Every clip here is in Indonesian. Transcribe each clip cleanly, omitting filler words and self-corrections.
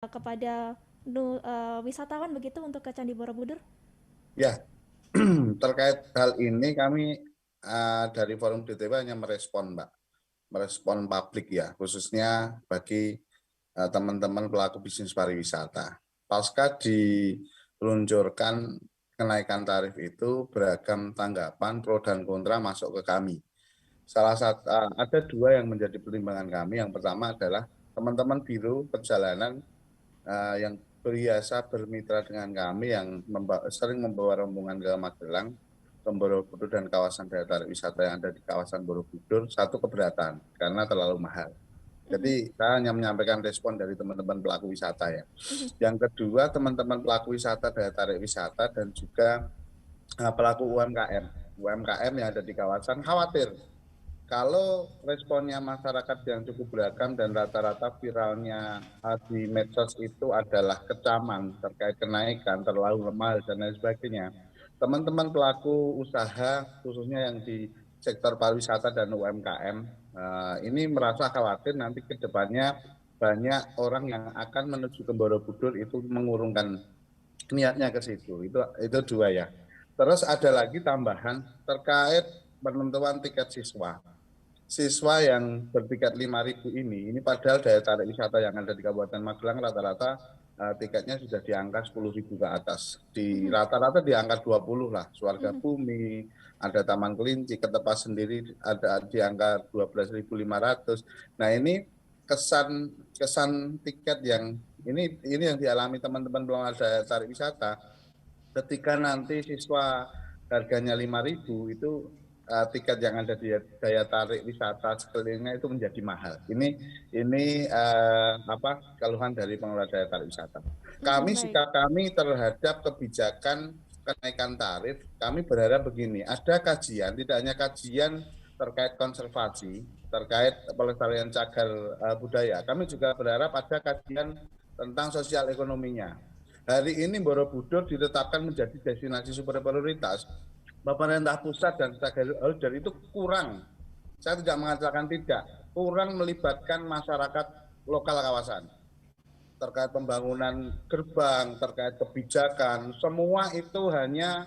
kepada wisatawan begitu untuk ke Candi Borobudur? Ya, terkait hal ini kami dari Forum DTW hanya merespon, Mbak. Merespon publik ya, khususnya bagi teman-teman pelaku bisnis pariwisata. Pasca diluncurkan kenaikan tarif itu, beragam tanggapan pro dan kontra masuk ke kami. Salah satu ada dua yang menjadi pertimbangan kami. Yang pertama adalah teman-teman biro perjalanan yang biasa bermitra dengan kami yang sering membawa rombongan ke Magelang, ke Borobudur dan kawasan daya tarik wisata yang ada di kawasan Borobudur, satu keberatan karena terlalu mahal. Mhm, Jadi saya hanya menyampaikan respon dari teman-teman pelaku wisata ya. mhm, Yang kedua, teman-teman pelaku wisata daya tarik wisata dan juga pelaku UMKM. UMKM yang ada di kawasan khawatir kalau responnya masyarakat yang cukup beragam dan rata-rata viralnya di medsos itu adalah kecaman terkait kenaikan terlalu lemah dan lain sebagainya. Teman-teman pelaku usaha khususnya yang di sektor pariwisata dan UMKM ini merasa khawatir nanti ke depannya banyak orang yang akan menuju ke Borobudur itu mengurungkan niatnya ke situ. Itu dua ya. Terus ada lagi tambahan terkait penentuan tiket siswa. Siswa yang bertiket 5.000 ini padahal daya tarik wisata yang ada di Kabupaten Magelang rata-rata tiketnya sudah di angka 10.000 ke atas. Di mhm, rata-rata di angka 20 lah. Suarga mhm, Bumi, ada Taman Kelinci, Ketepas sendiri ada di angka 12.500. Nah, ini kesan kesan tiket yang ini yang dialami teman-teman pengelola daya tarik wisata ketika nanti siswa harganya 5.000 itu tiket yang ada di daya tarik wisata sekelilingnya itu menjadi mahal. Ini apa keluhan dari pengelola daya tarik wisata. mhm, baik. Sikap kami terhadap kebijakan kenaikan tarif, kami berharap begini, ada kajian, tidak hanya kajian terkait konservasi, terkait pelestarian cagar budaya. Kami juga berharap ada kajian tentang sosial ekonominya. Hari ini Borobudur ditetapkan menjadi destinasi super prioritas. Pemerintah pusat dan stakeholder itu kurang. Saya tidak mengatakan tidak, kurang melibatkan masyarakat lokal kawasan terkait pembangunan gerbang, terkait kebijakan, semua itu hanya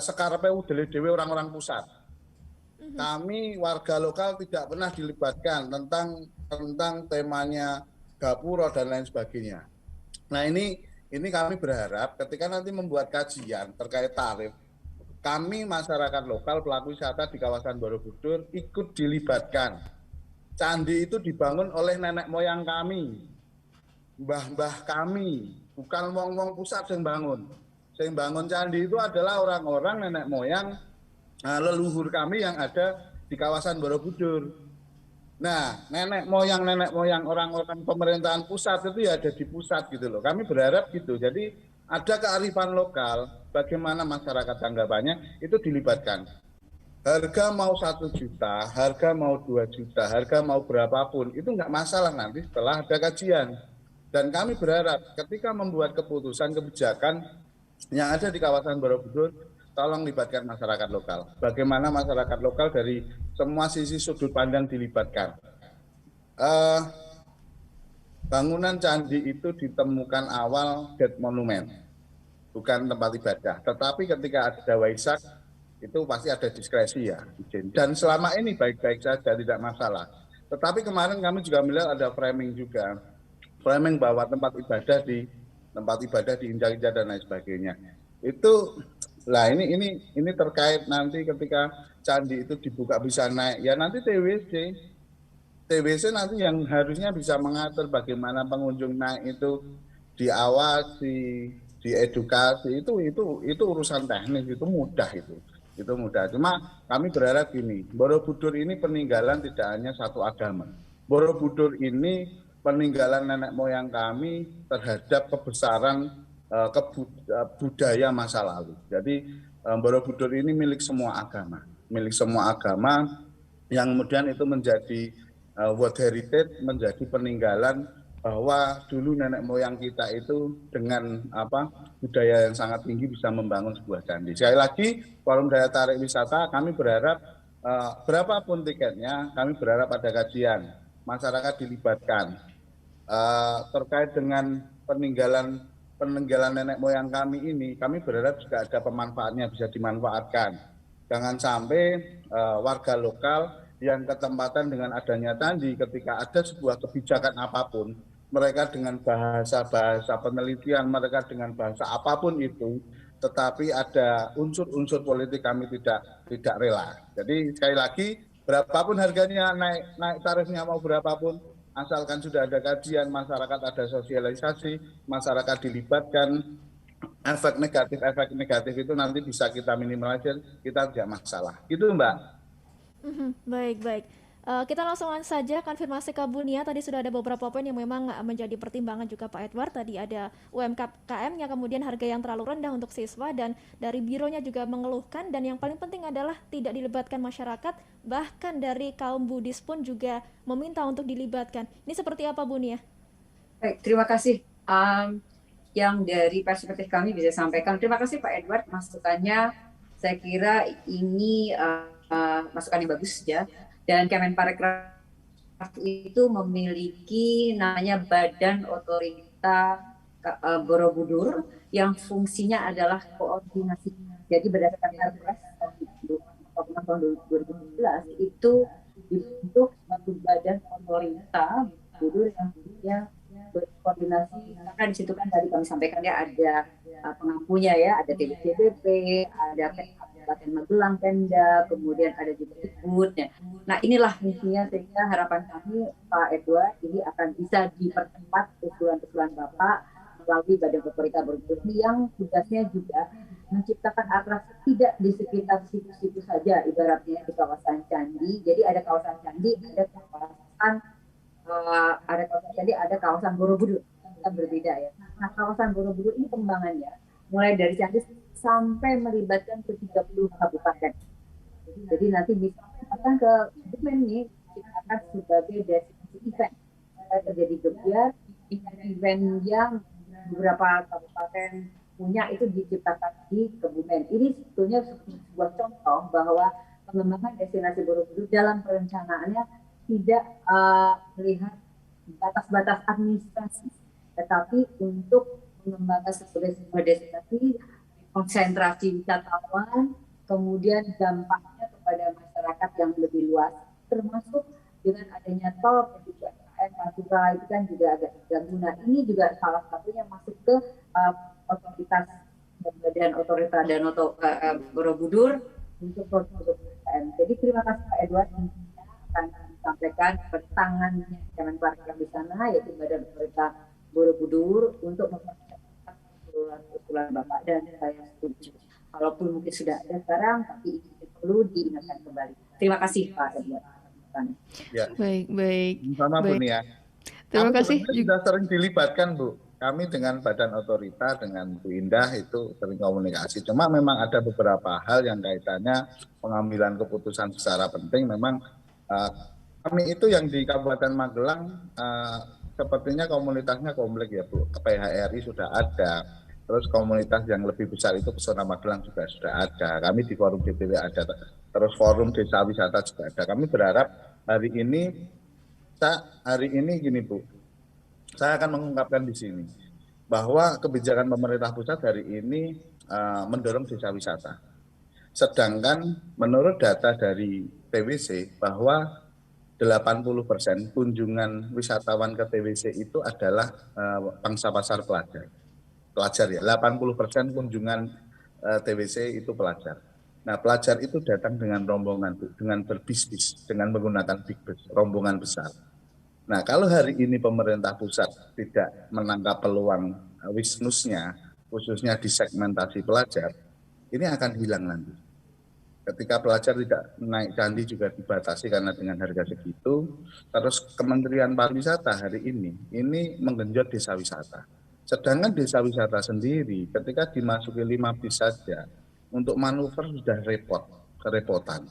sekarang dewe orang-orang pusat. Mhm, Kami warga lokal tidak pernah dilibatkan tentang temanya gapura dan lain sebagainya. Nah, ini kami berharap ketika nanti membuat kajian terkait tarif, kami masyarakat lokal pelaku wisata di kawasan Borobudur ikut dilibatkan. Candi itu dibangun oleh nenek moyang kami, mbah-mbah kami, bukan wong-wong pusat yang bangun. Yang bangun candi itu adalah orang-orang nenek moyang leluhur kami yang ada di kawasan Borobudur. Nah, nenek moyang orang-orang pemerintahan pusat itu ya ada di pusat gitu loh. Kami berharap gitu. Jadi ada kearifan lokal, bagaimana masyarakat tanggapannya itu dilibatkan. Harga mau 1 juta, harga mau 2 juta, harga mau berapapun itu nggak masalah nanti setelah ada kajian. Dan kami berharap ketika membuat keputusan kebijakan yang ada di kawasan Borobudur, tolong libatkan masyarakat lokal. Bagaimana masyarakat lokal dari semua sisi sudut pandang dilibatkan. Eh, Bangunan candi itu ditemukan awal dead monument, bukan tempat ibadah. Tetapi ketika ada Waisak, itu pasti ada diskresi ya, izin. Dan selama ini baik-baik saja, tidak masalah. Tetapi kemarin kami juga melihat ada framing juga, framing bahwa tempat ibadah diinjak-injak dan lain sebagainya. Itu lah ini terkait nanti ketika candi itu dibuka bisa naik, ya nanti TWC nanti yang harusnya bisa mengatur bagaimana pengunjung naik itu diawasi, diedukasi itu urusan teknis itu mudah itu mudah. Cuma kami berharap gini, Borobudur ini peninggalan tidak hanya satu agama. Borobudur ini peninggalan nenek moyang kami terhadap kebesaran budaya masa lalu. Jadi Borobudur ini milik semua agama yang kemudian itu menjadi World Heritage, menjadi peninggalan bahwa dulu nenek moyang kita itu dengan apa budaya yang sangat tinggi bisa membangun sebuah candi. Sekali lagi, Forum Daya Tarik Wisata kami berharap berapapun tiketnya, kami berharap ada kajian. masyarakat dilibatkan. Terkait dengan peninggalan nenek moyang kami ini, kami berharap juga ada pemanfaatnya, bisa dimanfaatkan. Jangan sampai warga lokal yang ketempatan dengan adanya candi, ketika ada sebuah kebijakan apapun, mereka dengan bahasa-bahasa penelitian, mereka dengan bahasa apapun itu, tetapi ada unsur-unsur politik, kami tidak rela. Jadi sekali lagi, berapapun harganya, naik tarifnya mau berapapun, asalkan sudah ada kajian, masyarakat ada sosialisasi, masyarakat dilibatkan, efek negatif itu nanti bisa kita minimalisir, kita tidak masalah. Itu Mbak. Baik, baik. Kita langsung saja konfirmasi ke Bunia. Tadi sudah ada beberapa poin yang memang menjadi pertimbangan juga Pak Edward. Tadi ada UMKM-nya, kemudian harga yang terlalu rendah untuk siswa, dan dari bironya juga mengeluhkan, dan yang paling penting adalah tidak dilibatkan masyarakat, bahkan dari kaum Buddhis pun juga meminta untuk dilibatkan. Ini seperti apa Bunia? Baik, terima kasih. Yang dari perspektif kami bisa sampaikan. Terima kasih Pak Edward, masukannya. Saya kira ini masukan yang bagus ya. Dan Kemenparekraf itu memiliki namanya Badan Otorita Borobudur yang fungsinya adalah koordinasi. Jadi berdasarkan Perpres tahun 2017 itu dibentuk suatu badan otorita Borobudur yang punya berkoordinasi, karena di situ kan tadi kami sampaikan ya ada pengampunya ya, ada TBCBP, ada Kabupaten Magelang, Pemda, kemudian ada juga Dikbud. Nah inilah intinya, sehingga harapan kami Pak Edward ini akan bisa dipercepat usulan-usulan Bapak melalui Badan Otorita Borobudur yang tugasnya juga menciptakan atraksi tidak di sekitar situ-situ saja, ibaratnya di kawasan candi. Jadi ada kawasan candi, ada kawasan candi, ada kawasan Borobudur, kita berbeda ya. Nah kawasan Borobudur ini pengembangannya mulai dari candi sampai melibatkan ke 30 kabupaten. Jadi nanti bisa akan ke Kebumen nih, kita akan sebagai destinasi event. Terjadi gebiar, event yang beberapa kabupaten punya itu diciptakan di Kebumen. Ini sebetulnya sebuah contoh bahwa pengembangan destinasi Borobudur dalam perencanaannya tidak melihat batas-batas administrasi, tetapi untuk mengembangkan sebuah destinasi, konsentrasi wisatawan, kemudian dampaknya kepada masyarakat yang lebih luas, termasuk dengan adanya tol, PDAM, Pantura itu kan juga agak terganggu. Nah ini juga salah satunya masuk ke otoritas Badan Otorita Danau Borobudur untuk produk UMKM. Jadi terima kasih Pak Edward, akan disampaikan pertangannya Kemenparekraf di sana, yaitu Badan Otorita Borobudur, untuk mempercepat usulan Bapak, dan saya setuju. Walaupun mungkin sudah ada sekarang, tapi ini perlu diingatkan kembali. Terima kasih Pak Edward. Ya. Baik. Sama Bu Nia. Terima kasih. Sudah sering dilibatkan Bu. Kami dengan Badan Otorita, dengan Bu Indah itu sering komunikasi. Cuma memang ada beberapa hal yang kaitannya pengambilan keputusan secara penting. Memang kami itu yang di Kabupaten Magelang sepertinya komunitasnya komplek ya Bu. PHRI sudah ada. Terus komunitas yang lebih besar itu Pesona Magelang juga sudah ada. Kami di forum DPW ada. Terus forum desa wisata juga ada. Kami berharap hari ini gini Bu. Saya akan mengungkapkan di sini bahwa kebijakan pemerintah pusat hari ini mendorong desa wisata. Sedangkan menurut data dari TWC bahwa 80% kunjungan wisatawan ke TWC itu adalah pangsa pasar pelajar ya. 80% kunjungan TWC itu pelajar. Nah, pelajar itu datang dengan rombongan, dengan berbisnis, dengan menggunakan big bus, rombongan besar. Nah, kalau hari ini pemerintah pusat tidak menangkap peluang wisnusnya, khususnya di segmentasi pelajar, ini akan hilang nanti. Ketika pelajar tidak naik candi juga dibatasi karena dengan harga segitu, terus Kementerian Pariwisata hari ini menggenjot desa wisata. Sedangkan desa wisata sendiri ketika dimasuki 5 bis saja, untuk manuver sudah kerepotan.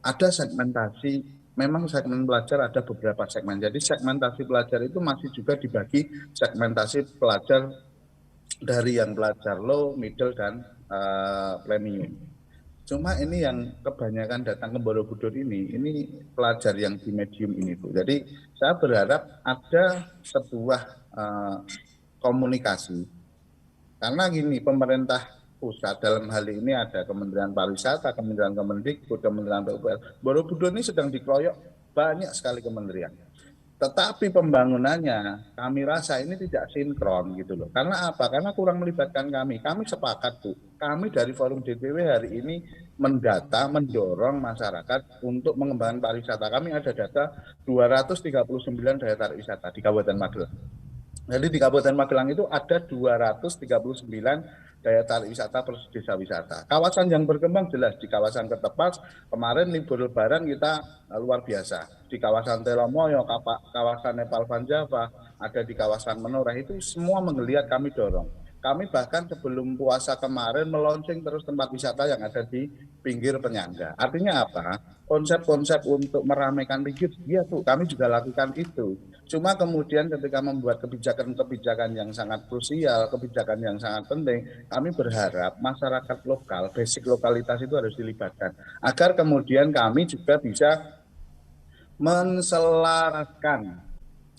Ada segmentasi, memang segmen pelajar ada beberapa segmen. Jadi segmentasi pelajar itu masih juga dibagi segmentasi pelajar dari yang pelajar low, middle, dan premium. Cuma ini yang kebanyakan datang ke Borobudur ini pelajar yang di medium ini Bu. Jadi saya berharap ada sebuah komunikasi. Karena gini, pemerintah pusat dalam hal ini ada Kementerian Pariwisata, Kementerian Kemendikbud, Kementerian PUPR. Borobudur ini sedang dikeroyok banyak sekali kementerian. Tetapi pembangunannya kami rasa ini tidak sinkron gitu loh. Karena apa? Karena kurang melibatkan kami. Kami sepakat Bu. Kami dari Forum DPW hari ini mendorong masyarakat untuk mengembangkan pariwisata. Kami ada data 239 daya tarik wisata di Kabupaten Magelang. Jadi di Kabupaten Magelang itu ada 239 daya tarik wisata plus desa wisata. Kawasan yang berkembang jelas di kawasan Ketepas, kemarin libur lebaran kita luar biasa. Di kawasan Telomoyo, kawasan Nepal Van Java, ada di kawasan Menoreh, itu semua menggeliat kami dorong. Kami bahkan sebelum puasa kemarin meluncing terus tempat wisata yang ada di pinggir penyangga. Artinya apa? Konsep-konsep untuk meramaikan Ligit, iya tuh kami juga lakukan itu. Cuma kemudian ketika membuat kebijakan-kebijakan yang sangat krusial, kebijakan yang sangat penting, kami berharap masyarakat lokal, basic lokalitas itu harus dilibatkan. Agar kemudian kami juga bisa menselaraskan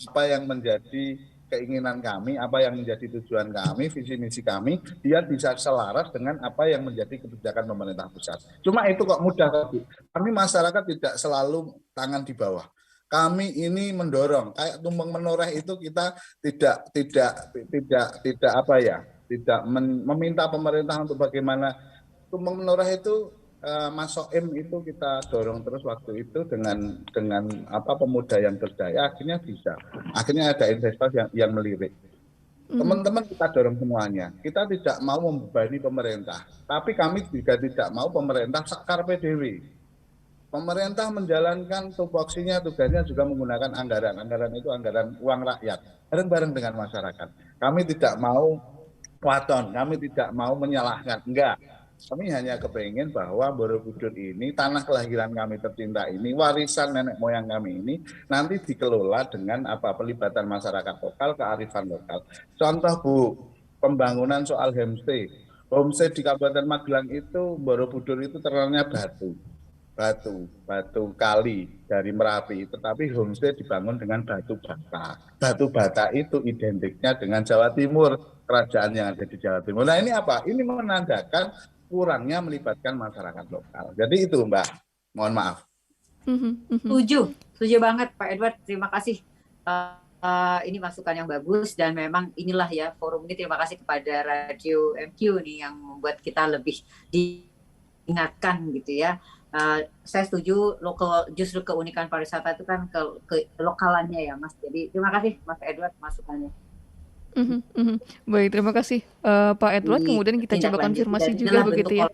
apa yang menjadi keinginan kami, apa yang menjadi tujuan kami, visi misi kami, biar bisa selaras dengan apa yang menjadi kebijakan pemerintah pusat. Cuma itu kok mudah tadi. Kami masyarakat tidak selalu tangan di bawah. Kami ini mendorong, kayak Tumpeng Menoreh itu kita tidak apa ya, tidak meminta pemerintah untuk bagaimana. Tumpeng Menoreh itu Mas Soim itu kita dorong terus waktu itu dengan apa pemuda yang berdaya, akhirnya bisa. Akhirnya ada investor yang melirik. Teman-teman kita dorong semuanya. Kita tidak mau membebani pemerintah, tapi kami juga tidak mau pemerintah sakar PDW. Pemerintah menjalankan tupoksinya, tugasnya juga menggunakan anggaran. Anggaran itu anggaran uang rakyat, bareng-bareng dengan masyarakat. Kami tidak mau waton, kami tidak mau menyalahkan, enggak. Kami hanya kepengen bahwa Borobudur ini, tanah kelahiran kami tercinta ini, warisan nenek moyang kami ini, nanti dikelola dengan apa pelibatan masyarakat lokal, kearifan lokal. Contoh Bu, pembangunan soal homestay. Homestay di Kabupaten Magelang itu, Borobudur itu terkenalnya batu kali dari Merapi, tetapi homestay dibangun dengan batu bata. Batu bata itu identiknya dengan Jawa Timur, kerajaan yang ada di Jawa Timur. Nah ini apa? Ini menandakan kurangnya melibatkan masyarakat lokal. Jadi itu Mbak, mohon maaf. Setuju banget Pak Edward, terima kasih. Ini masukan yang bagus dan memang inilah ya forum ini, terima kasih kepada Radio MQ nih yang membuat kita lebih diingatkan gitu ya. Saya setuju justru keunikan pariwisata itu kan ke lokalannya ya Mas. Jadi terima kasih Mas Edward masukannya. Baik, terima kasih Pak Edward. Kemudian kita coba konfirmasi juga begitu ya.